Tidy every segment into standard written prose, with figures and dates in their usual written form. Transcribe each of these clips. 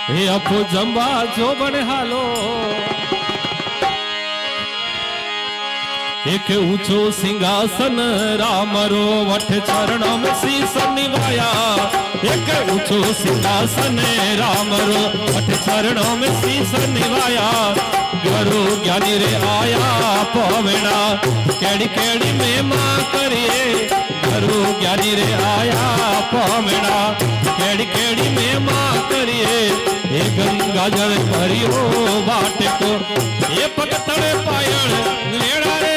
हे अफो जंबा जो बने हालो एक ऊंचो सिंहासन रामरो वठ चरणों में शीस निभाया। एक ऊंचो सिंहासन रामरो वठ चरणों में शीस निभाया। गुरु ज्ञानी रे आया पवेणा केड़ी केड़ी महिमा करिए। गुरु ज्ञानी रे आया पवेणा केड़ी केड़ी महिमा करिए। हे गंगा जल भरियो बाट को ये पगतड़े पायण लेड़ा रे।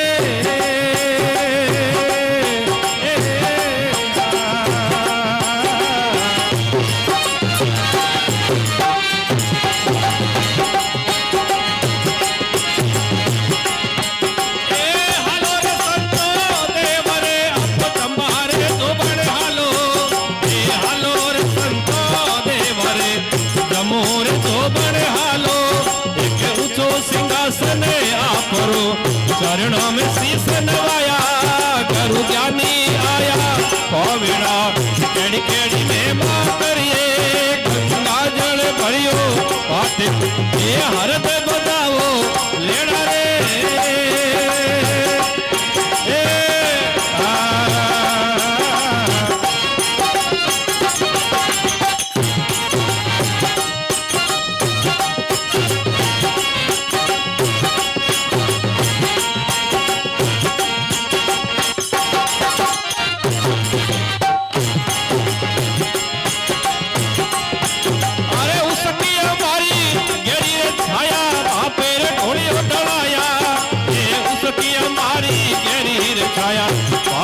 चरणों में शीस नवाया गुरु ज्ञानी आया पवेणा केड़ी केड़ी महिमा करिए। गंगा जल भरियो पाट ये हरद बजावो लेड़ा रे।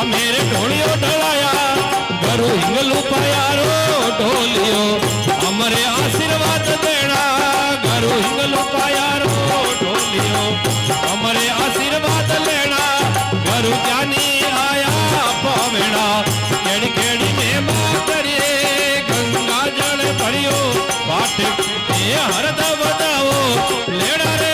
मेरे ढोलियो ढलाया गुरु हिंगलू पायारो ढोलियो हमरे आशीर्वाद देना। गुरु हिंगलू पायारो ढोलियो हमरे आशीर्वाद लेना। गुरु ज्ञानी आया पवेणा केड़ी केड़ी महिमा करिए। गंगा जल भरियो बाट ये हरद बजाओ लेड़ा रे।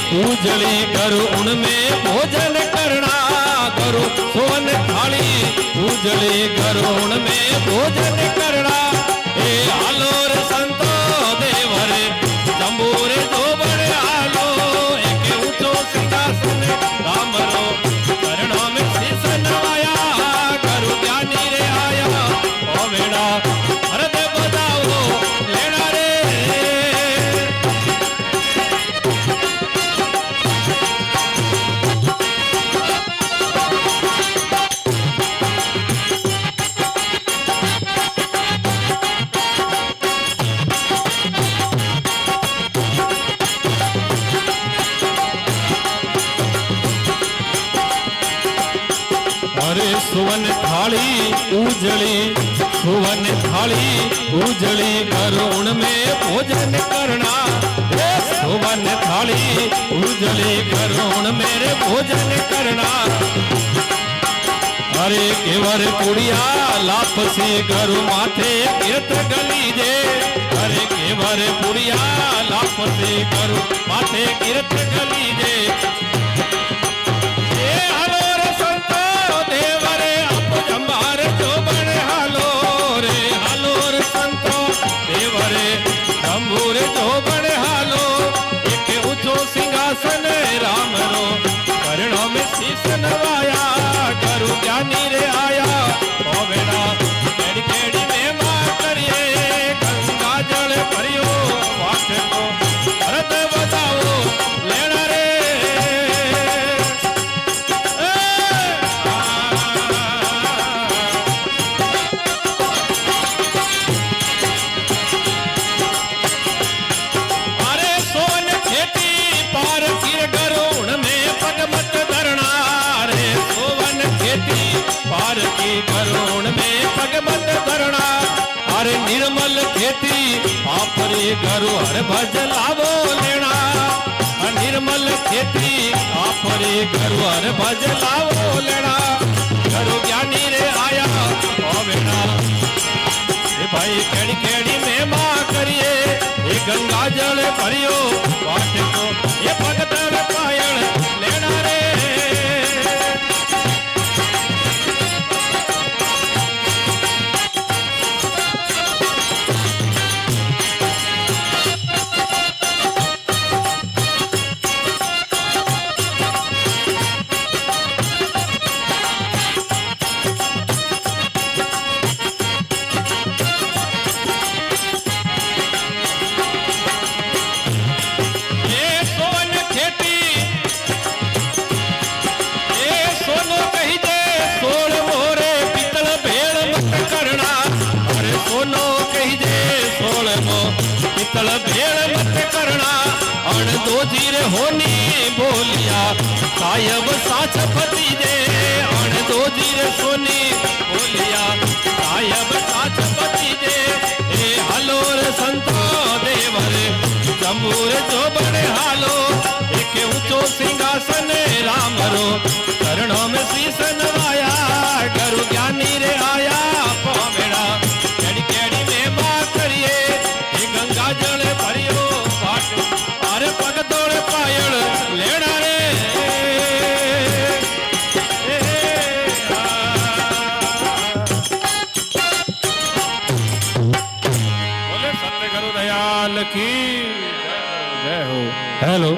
पूजली करो उनमें भोजन करना। करो सोन थाली पूजली करो उनमें भोजन करना। ए आलोर संतो देवरे जंबूरे दो बड़े आलो एक ऊंचो सिंहासन रामरो चरणों में शीस नवाया। गुरु ज्ञानी रे आया पवेणा हरद बजाओ लेड़ा रे। सुवन थाली उजली सुवन थाली उजली करुण में भोजन करना। सुवन थाली उजली करुण मेरे भोजन करना। अरे केवर कुड़िया लापसी गुरु माथे कीर्त गली जे। अरे केवर कुड़िया लापसी गुरु माथे कीर्त गली जे। रामरो चरणों में शीस नवाया। गुरु ज्ञानी रे आया पवेणा केड़ी केड़ी महिमा करिए। गंगा जल भरियो वाट को भरत बजाओ लेड़ा रे। वरुण में पग मत धरना। अरे निर्मल खेती आपरे घरो हर भज लावो लेना। निर्मल खेती आपरे घरो हर भज लावो लेना। घरो ज्ञानी रे आया पावेना। भाई केड़ी केड़ी में मां करिए ये गंगा जल भरियो वाट को ये भगत पायण लेना रे। पितल भेड़ मत करना। अण दो जीर होनी बोलिया सायब साच भतीजे। अण दो जीर सोनी बोलिया सायब साच भतीजे। ए हलो रे संतो देवर जमूर जो बड़े हालो। एक ऊंचो सिंहासन राम रो चरणों में शीश नवाया। गुरु ज्ञानी रे आया पावेड़ा केड़ी केड़ी में बात करिए गंगा जल भरियो पाट। अरे पग तोड़ पायण लेना रे। बोले सत्य गुरु दयाल की जय हो। हेलो